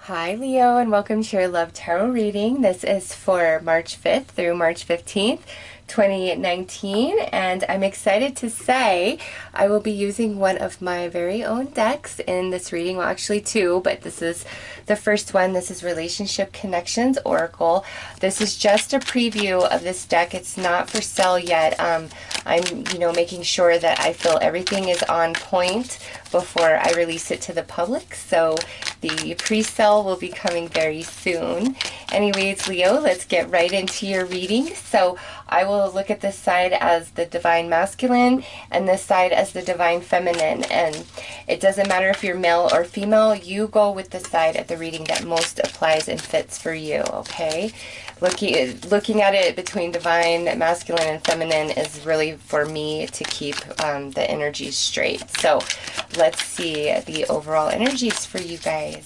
Hi Leo, and welcome to your Love Tarot reading. This is for March 5th through March 15th, 2019, and I'm excited to say I will be using one of my very own decks in this reading. Well, actually two, but this is the first one. This is Relationship Connections Oracle. This is just a preview of this deck. It's not for sale yet. I'm making sure that I feel everything is on point before I release it to the public. So the pre-sale will be coming very soon. Anyways, Leo, let's get right into your reading. So I will look at this side as the Divine Masculine and this side as the Divine Feminine. And it doesn't matter if you're male or female, you go with the side of the reading that most applies and fits for you, okay? Looking at it between Divine, Masculine, and Feminine is really for me to keep the energies straight. So let's see the overall energies for you guys.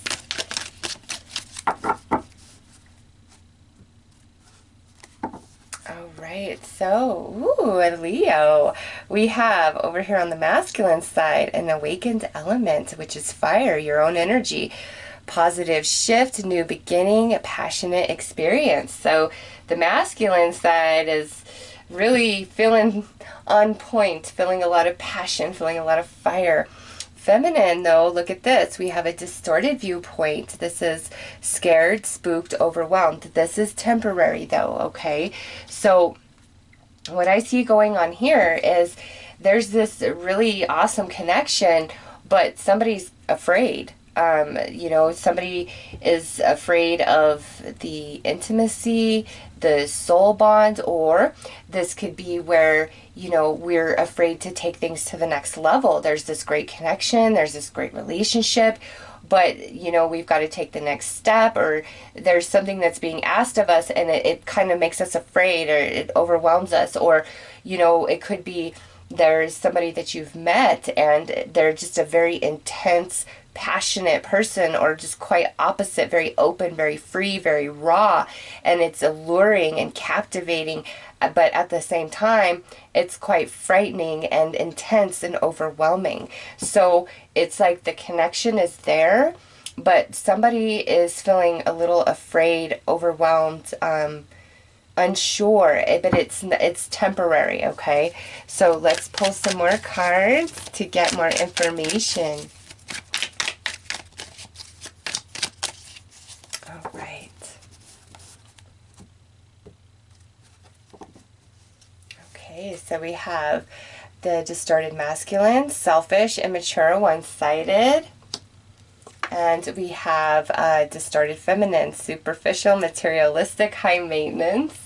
All right, so, Leo, we have over here on the masculine side an awakened element, which is fire, your own energy. Positive shift, new beginning, a passionate experience. So the masculine side is really feeling on point, feeling a lot of passion, feeling a lot of fire. Feminine, though, look at this. We have a distorted viewpoint. This is scared, spooked, overwhelmed. This is temporary, though, okay? So what I see going on here is there's this really awesome connection, but somebody's afraid. Somebody is afraid of the intimacy, the soul bond, or this could be where, we're afraid to take things to the next level. There's this great connection, there's this great relationship, but, we've got to take the next step, or there's something that's being asked of us and it kind of makes us afraid, or it overwhelms us, or, it could be there's somebody that you've met and they're just a very intense, passionate person, or just quite opposite, very open, very free, very raw, and it's alluring and captivating, but at the same time it's quite frightening and intense and overwhelming. So it's like the connection is there, but somebody is feeling a little afraid, overwhelmed, unsure, but it's temporary, okay? So let's pull some more cards to get more information. All right. Okay, so we have the distorted masculine, selfish, immature, one-sided. And we have distorted feminine, superficial, materialistic, high maintenance.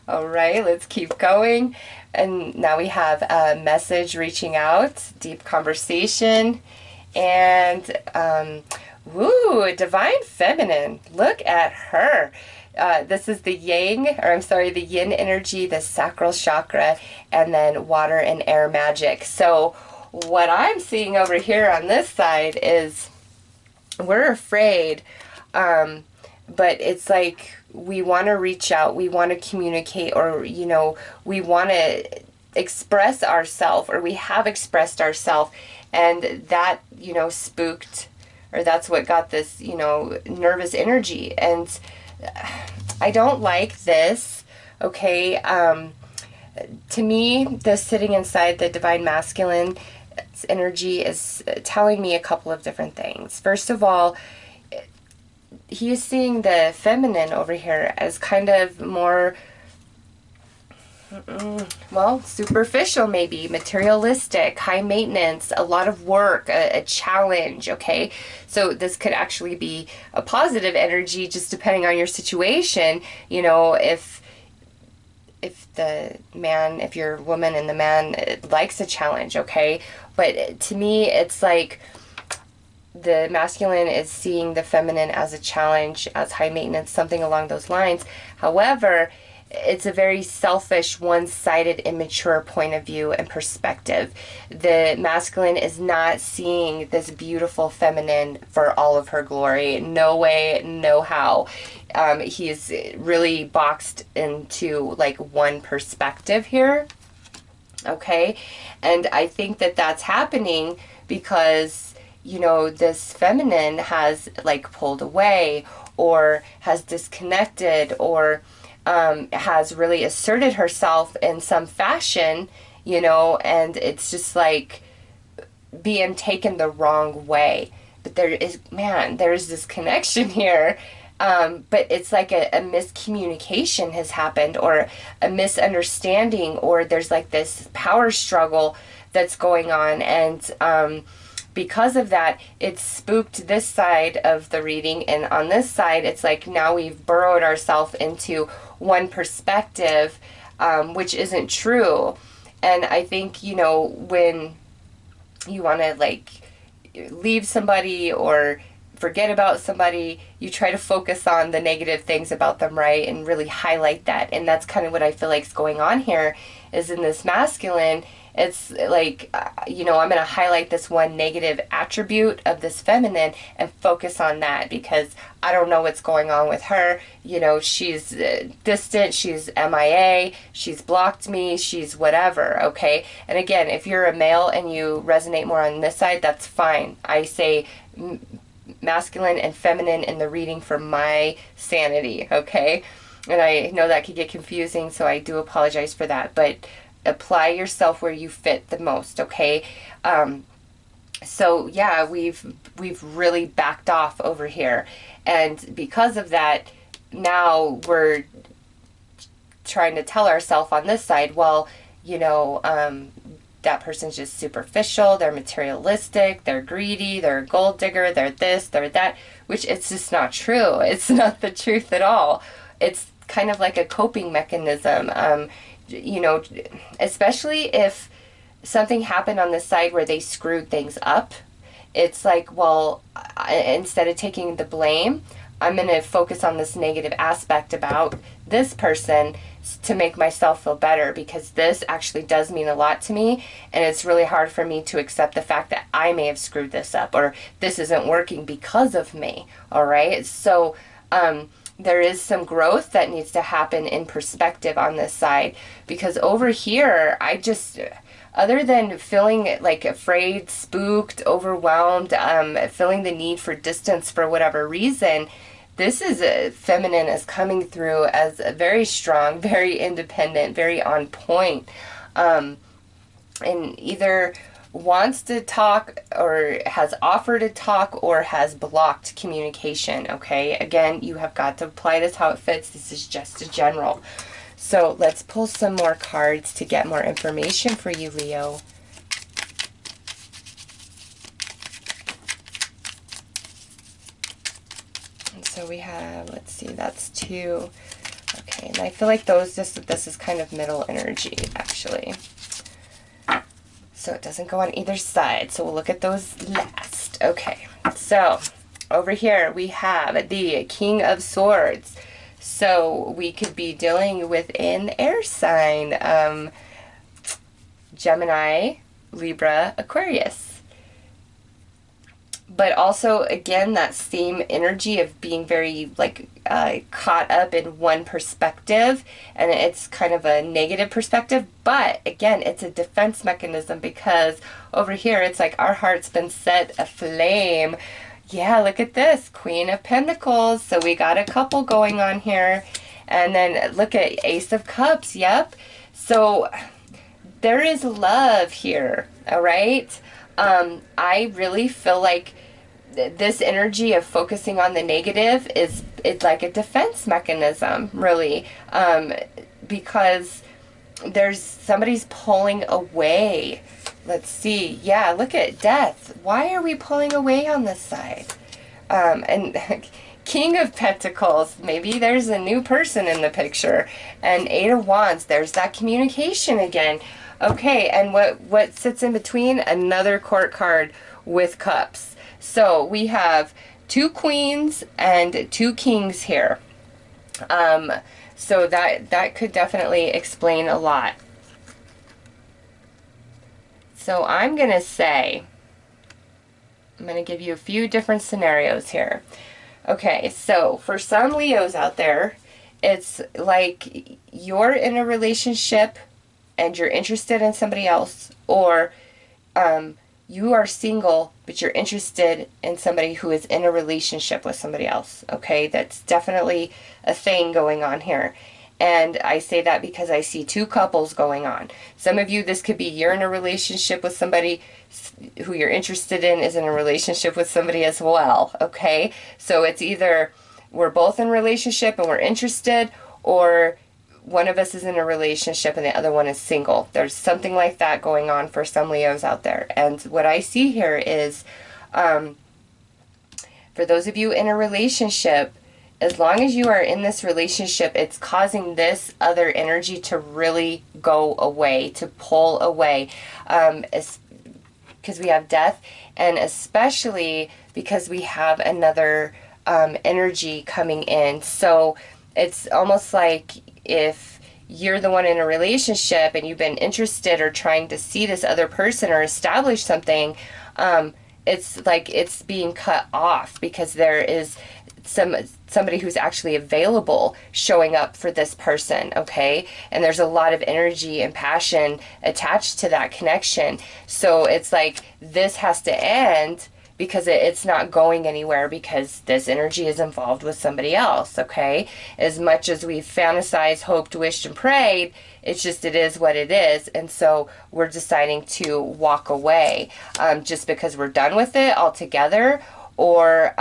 All right, let's keep going. And now we have a message reaching out, deep conversation, and divine feminine. Look at her. This is the the yin energy, the sacral chakra, and then water and air magic. So what I'm seeing over here on this side is we're afraid, but it's like we want to reach out, we want to communicate, or, we want to express ourselves, or we have expressed ourselves, and that, spooked, or that's what got this, nervous energy. And I don't like this, okay? To me, the sitting inside the divine masculine energy is telling me a couple of different things. First of all, he's seeing the feminine over here as kind of more, superficial, maybe materialistic, high maintenance, a lot of work, a challenge, okay? So this could actually be a positive energy, just depending on your situation. If the man, if you're a woman and the man likes a challenge, okay? But to me, it's like the masculine is seeing the feminine as a challenge, as high maintenance, something along those lines. However, it's a very selfish, one-sided, immature point of view and perspective. The masculine is not seeing this beautiful feminine for all of her glory. No way, no how. He's really boxed into like one perspective here, okay? And I think that that's happening because this feminine has like pulled away or has disconnected or has really asserted herself in some fashion, and it's just like being taken the wrong way. But there's this connection here. But it's like a miscommunication has happened, or a misunderstanding, or there's like this power struggle that's going on. And because of that, it's spooked this side of the reading. And on this side, it's like now we've burrowed ourselves into one perspective, which isn't true. And I think, when you want to like leave somebody or forget about somebody, you try to focus on the negative things about them, right? And really highlight that. And that's kind of what I feel like is going on here, is in this masculine. It's like, I'm going to highlight this one negative attribute of this feminine and focus on that, because I don't know what's going on with her. She's distant, she's MIA, she's blocked me, she's whatever, okay? And again, if you're a male and you resonate more on this side, that's fine. I say masculine and feminine in the reading for my sanity, okay? And I know that could get confusing, so I do apologize for that, but apply yourself where you fit the most, okay? So yeah, we've really backed off over here, and because of that, now we're trying to tell ourselves on this side, well, that person's just superficial, they're materialistic, they're greedy, they're a gold digger, they're this, they're that, which it's just not true. It's not the truth at all. It's kind of like a coping mechanism, especially if something happened on this side where they screwed things up. It's like, well, instead of taking the blame, I'm going to focus on this negative aspect about this person to make myself feel better, because this actually does mean a lot to me, and it's really hard for me to accept the fact that I may have screwed this up, or this isn't working because of me, all right? So there is some growth that needs to happen in perspective on this side, because over here, other than feeling like afraid, spooked, overwhelmed, feeling the need for distance for whatever reason, this is feminine is coming through as a very strong, very independent, very on point, and either wants to talk or has offered to talk or has blocked communication, okay? Again, you have got to apply this how it fits. This is just a general. So let's pull some more cards to get more information for you, Leo. And so we have, let's see, that's 2. Okay, and I feel like this is kind of middle energy, actually. So it doesn't go on either side. So we'll look at those last. Okay, so over here we have the King of Swords. So we could be dealing with an air sign, Gemini, Libra, Aquarius. But also, again, that same energy of being very, caught up in one perspective, and it's kind of a negative perspective, but, again, it's a defense mechanism, because over here, it's like our heart's been set aflame. Yeah, look at this, Queen of Pentacles, so we got a couple going on here, and then look at Ace of Cups, yep, so there is love here, all right? I really feel like this energy of focusing on the negative it's like a defense mechanism, really, because somebody's pulling away. Let's see. Yeah, look at Death. Why are we pulling away on this side? And King of Pentacles, maybe there's a new person in the picture. And Eight of Wands, there's that communication again. Okay, and what sits in between? Another court card with cups. So we have 2 queens and 2 kings here. So that could definitely explain a lot. So I'm going to say, I'm going to give you a few different scenarios here. Okay, so for some Leos out there, it's like you're in a relationship and you're interested in somebody else, or you are single, but you're interested in somebody who is in a relationship with somebody else, okay? That's definitely a thing going on here. And I say that because I see two couples going on. Some of you, this could be you're in a relationship with somebody who you're interested in is in a relationship with somebody as well, okay? So it's either we're both in a relationship and we're interested, or one of us is in a relationship and the other one is single. There's something like that going on for some Leos out there. And what I see here is, for those of you in a relationship, as long as you are in this relationship, it's causing this other energy to really go away, to pull away, because we have death, and especially because we have another energy coming in. So it's almost like if you're the one in a relationship and you've been interested or trying to see this other person or establish something, it's like it's being cut off because there is somebody who's actually available showing up for this person, okay? And there's a lot of energy and passion attached to that connection. So it's like this has to end because it's not going anywhere because this energy is involved with somebody else, okay? As much as we've fantasized, hoped, wished, and prayed, it's just, it is what it is. And so we're deciding to walk away just because we're done with it altogether, or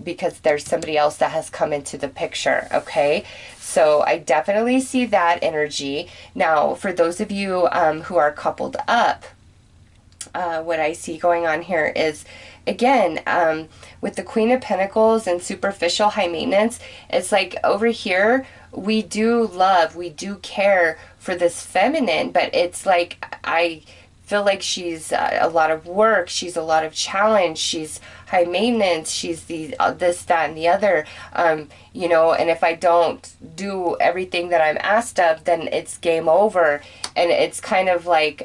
because there's somebody else that has come into the picture, okay? So I definitely see that energy. Now, for those of you who are coupled up, what I see going on here is, again, with the Queen of Pentacles and superficial high maintenance, it's like over here, we do love, we do care for this feminine, but it's like, I feel like she's a lot of work, she's a lot of challenge, she's high maintenance, she's the this, that, and the other, you know, and if I don't do everything that I'm asked of, then it's game over. And it's kind of like,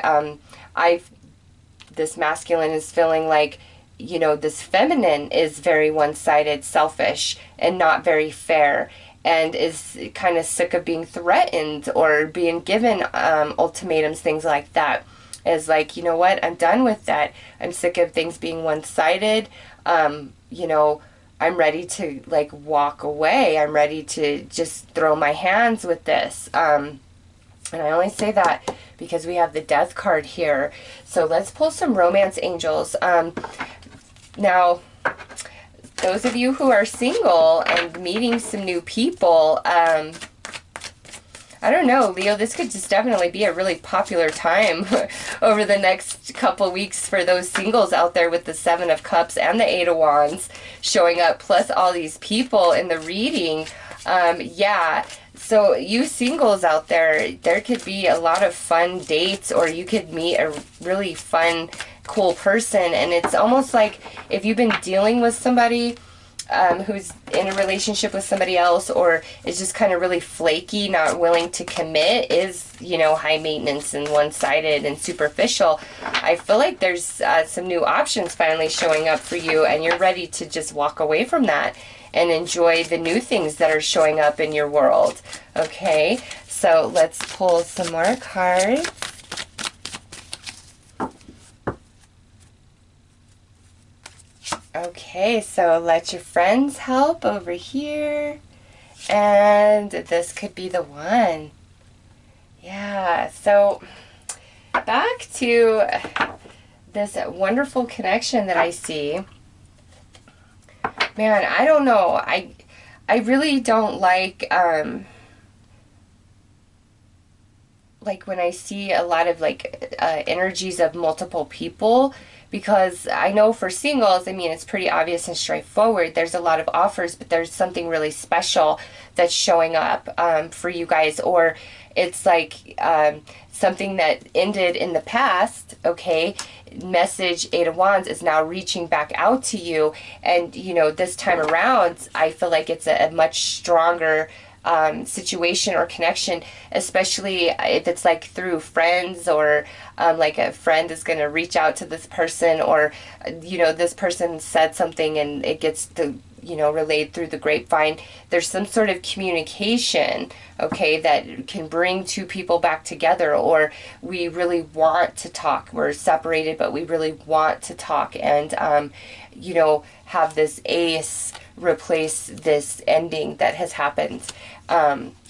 this masculine is feeling like, you know, this feminine is very one-sided, selfish, and not very fair, and is kind of sick of being threatened or being given ultimatums, things like that. Is like, you know what, I'm done with that. I'm sick of things being one-sided. You know, I'm ready to like walk away. I'm ready to just throw my hands with this. And I only say that because we have the Death card here. So let's pull some romance angels. Now, those of you who are single and meeting some new people, I don't know, Leo, this could just definitely be a really popular time over the next couple weeks for those singles out there with the Seven of Cups and the Eight of Wands showing up, plus all these people in the reading. Yeah, so you singles out there, there could be a lot of fun dates, or you could meet a really fun, cool person. And it's almost like if you've been dealing with somebody who's in a relationship with somebody else, or is just kind of really flaky, not willing to commit, is, you know, high maintenance and one-sided and superficial, I feel like there's some new options finally showing up for you, and you're ready to just walk away from that and enjoy the new things that are showing up in your world. Okay, so let's pull some more cards. Okay, so let your friends help over here. And this could be the one. Yeah, so back to this wonderful connection that I see. Man, I don't know. I really don't like when I see a lot of like energies of multiple people. Because I know for singles, I mean, it's pretty obvious and straightforward. There's a lot of offers, but there's something really special that's showing up for you guys. Or it's like something that ended in the past, okay? Message, Eight of Wands, is now reaching back out to you. And, you know, this time around, I feel like it's a much stronger situation or connection, especially if it's like through friends, or like a friend is going to reach out to this person, or you know, this person said something and it gets the relayed through the grapevine. There's some sort of communication, okay, that can bring two people back together, or we really want to talk. We're separated, but we really want to talk, and, have this ace replace this ending that has happened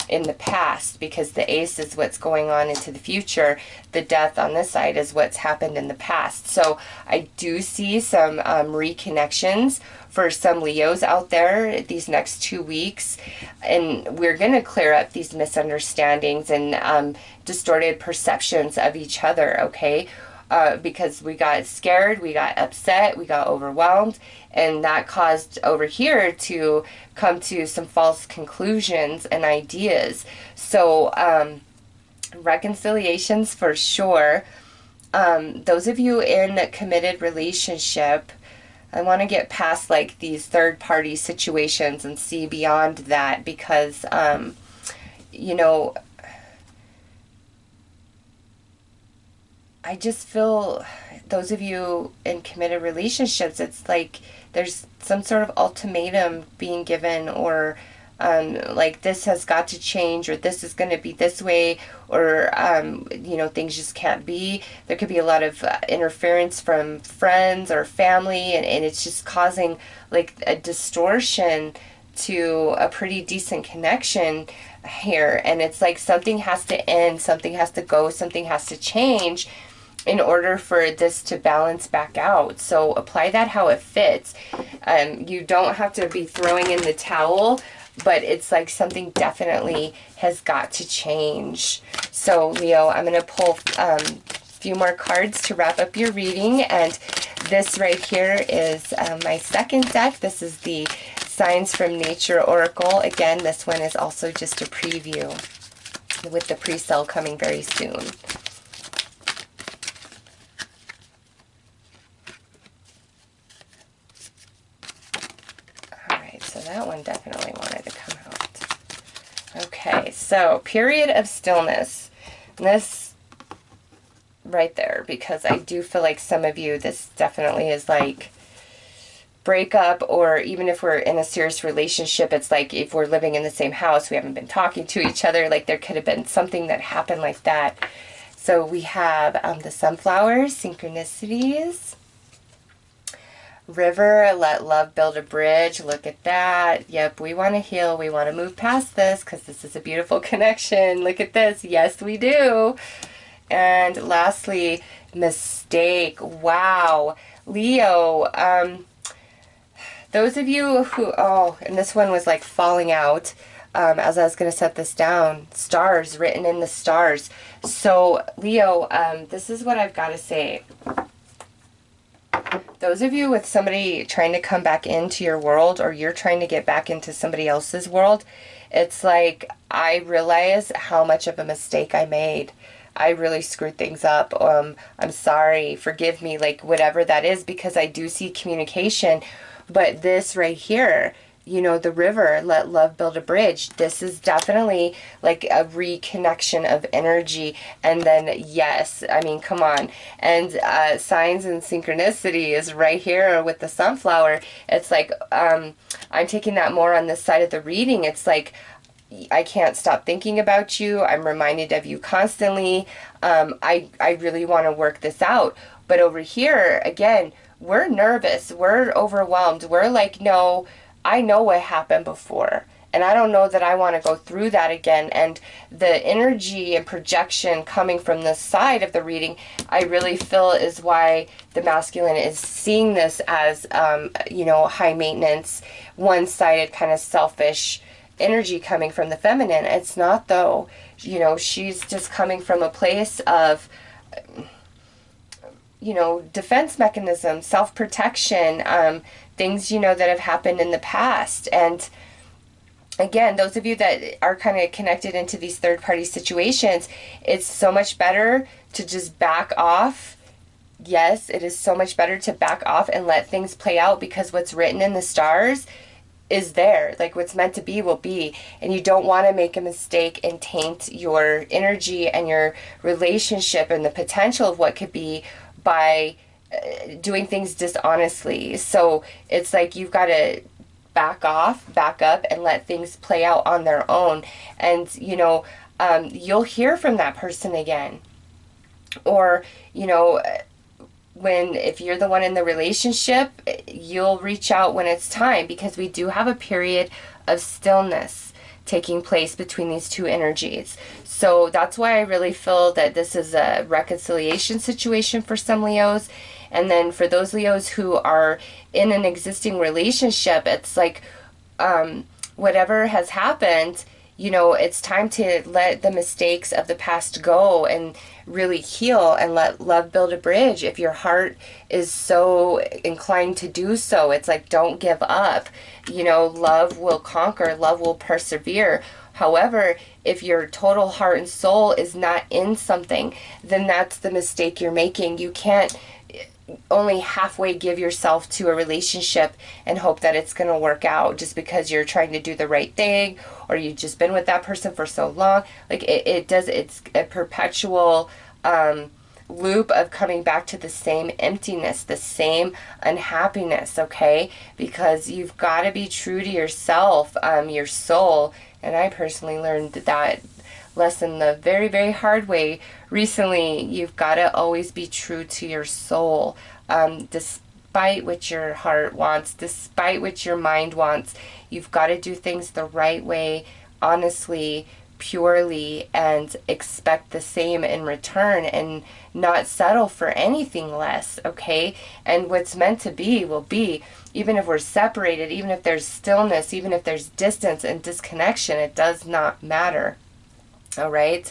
in the past, because the ace is what's going on into the future. The death on this side is what's happened in the past. So I do see some reconnections for some Leos out there these next 2 weeks, and we're going to clear up these misunderstandings and distorted perceptions of each other, okay? Because we got scared, we got upset, we got overwhelmed, and that caused over here to come to some false conclusions and ideas. So reconciliations for sure. Those of you in a committed relationship, I want to get past like these third-party situations and see beyond that, because I just feel those of you in committed relationships, it's like there's some sort of ultimatum being given, or like this has got to change, or this is going to be this way, or things just can't be. There could be a lot of interference from friends or family, and it's just causing like a distortion to a pretty decent connection here. And it's like something has to end, something has to go, something has to change in order for this to balance back out. So apply that how it fits. You don't have to be throwing in the towel, but it's like something definitely has got to change. So Leo, I'm going to pull a few more cards to wrap up your reading. And this right here is my second deck. This is the Signs from Nature Oracle. Again, this one is also just a preview, with the pre-sale coming very soon. So that one definitely wanted to come out. Okay, so period of stillness. And this right there, because I do feel like some of you, this definitely is like breakup, or even if we're in a serious relationship, it's like if we're living in the same house, we haven't been talking to each other, like there could have been something that happened like that. So we have the sunflowers, synchronicities. River, let love build a bridge. Look at that. Yep, we want to heal. We want to move past this because this is a beautiful connection. Look at this. Yes, we do. And lastly, mistake. Wow. Leo, those of you who, and this one was like falling out as I was going to set this down. Stars, written in the stars. So, Leo, this is what I've got to say. Those of you with somebody trying to come back into your world, or you're trying to get back into somebody else's world, it's like I realize how much of a mistake I made. I really screwed things up. I'm sorry. Forgive me, like whatever that is, because I do see communication. But this right here, the river, let love build a bridge. This is definitely like a reconnection of energy. And then, yes, I mean, come on. And signs and synchronicity is right here with the sunflower. It's like, I'm taking that more on this side of the reading. It's like, I can't stop thinking about you. I'm reminded of you constantly. I really want to work this out. But over here, again, we're nervous. We're overwhelmed. We're like, no, I know what happened before, and I don't know that I want to go through that again. And the energy and projection coming from this side of the reading, I really feel is why the masculine is seeing this as, high maintenance, one-sided, kind of selfish energy coming from the feminine. It's not, though. She's just coming from a place of, defense mechanism, self-protection, things, that have happened in the past. And again, those of you that are kind of connected into these third-party situations, it's so much better to just back off. Yes, it is so much better to back off and let things play out, because what's written in the stars is there. Like what's meant to be will be. And you don't want to make a mistake and taint your energy and your relationship and the potential of what could be by doing things dishonestly. So it's like you've got to back up, and let things play out on their own. And, you'll hear from that person again. Or, if you're the one in the relationship, you'll reach out when it's time, because we do have a period of stillness taking place between these two energies. So that's why I really feel that this is a reconciliation situation for some Leos. And then for those Leos who are in an existing relationship, it's like whatever has happened, it's time to let the mistakes of the past go and really heal and let love build a bridge. If your heart is so inclined to do so, it's like, don't give up. Love will conquer, love will persevere. However, if your total heart and soul is not in something, then that's the mistake you're making. You can't only halfway give yourself to a relationship and hope that it's going to work out just because you're trying to do the right thing, or you've just been with that person for so long. Like it's a perpetual loop of coming back to the same emptiness, the same unhappiness, okay? Because you've got to be true to yourself, your soul. And I personally learned that lesson the very, very hard way recently. You've got to always be true to your soul, despite what your heart wants, despite what your mind wants. You've got to do things the right way, honestly, purely, and expect the same in return, and not settle for anything less, okay? And what's meant to be will be. Even if we're separated, even if there's stillness, even if there's distance and disconnection, it does not matter. All right?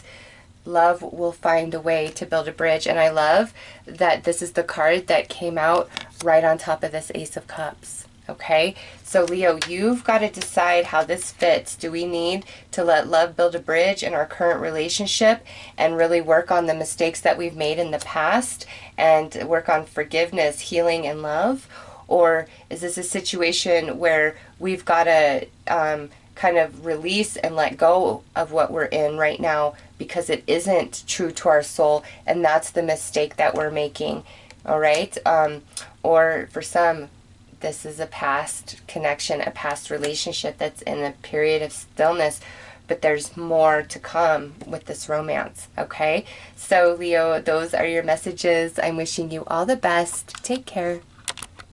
Love will find a way to build a bridge. And I love that this is the card that came out right on top of this Ace of Cups. Okay? So Leo, you've got to decide how this fits. Do we need to let love build a bridge in our current relationship and really work on the mistakes that we've made in the past and work on forgiveness, healing, and love? Or is this a situation where we've got to kind of release and let go of what we're in right now because it isn't true to our soul, and that's the mistake that we're making? All right? Or for some, this is a past connection, a past relationship that's in a period of stillness, but there's more to come with this romance, okay? So Leo, those are your messages. I'm wishing you all the best. Take care.